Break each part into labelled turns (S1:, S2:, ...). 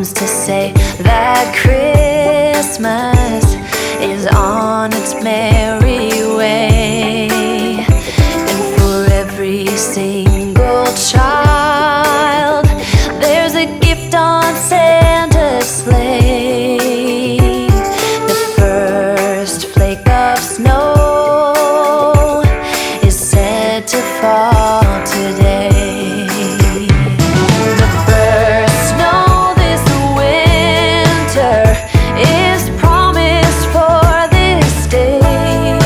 S1: seems to say that Christmas is on its merry way, and for every single child there's a gift on Santa's sleigh. The first flake of snow is said to fall today. The first snow this winter is promised for this day.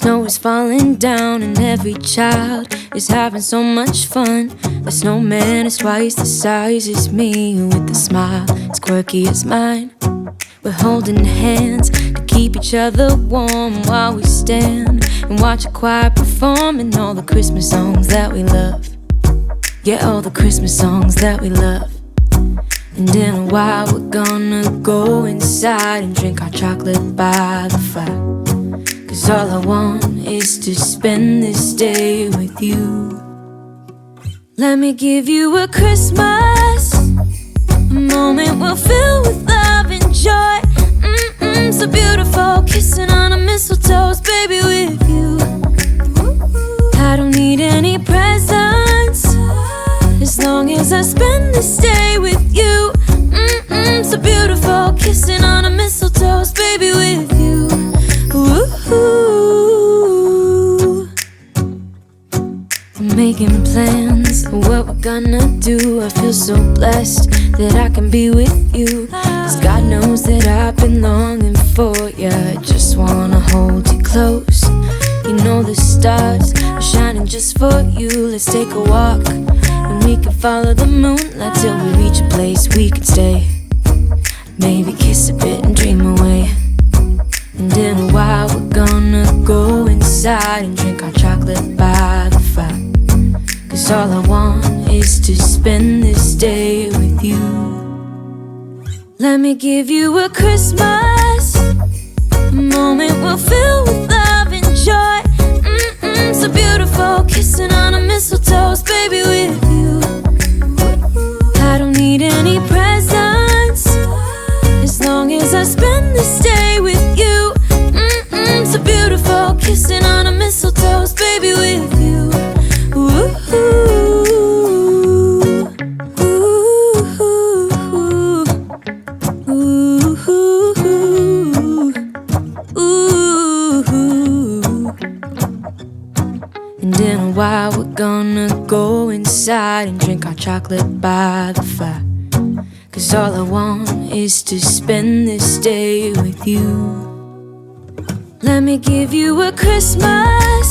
S1: snow is falling down and every child is having so much fun. The snowman is twice the size as me, with a smile as quirky as mine. We're holding hands to keep each other warm while we stand and watch a choir performing all the Christmas songs that we love. Yeah, all the Christmas songs that we love. And in a while we're gonna go inside and drink our chocolate by the fire. 'Cause all I want is to spend this day with you. Let me give you a Christmas, a moment we'll fill with love and joy. So beautiful, kissing on a mistletoe, baby, with you. I don't need any presents, as long as I spend this day with you. So beautiful, kissing on a mistletoe, baby, with you. Ooh. I'm making plans for what we're gonna do. I feel so blessed that I can be with you, 'cause God knows that I've been longing for you. I just wanna hold you close. You know the stars are shining just for you. Let's take a walk and we can follow the moonlight till we reach a place we can stay. Maybe kiss a bit and dream away. And in a while we're gonna go inside and drink our chocolate by the fire. 'Cause all I want is to spend this day with you. Let me give you a Christmas, a moment we'll fill with love and joy. So beautiful, kissing on a mistletoe, baby, with you. I don't need any presents, as long as I spend this day with you. So beautiful, kissing on a mistletoe, baby, with you. Ooh. And in a while we're gonna go inside and drink our chocolate by the fire. 'Cause all I want is to spend this day with you. Let me give you a Christmas,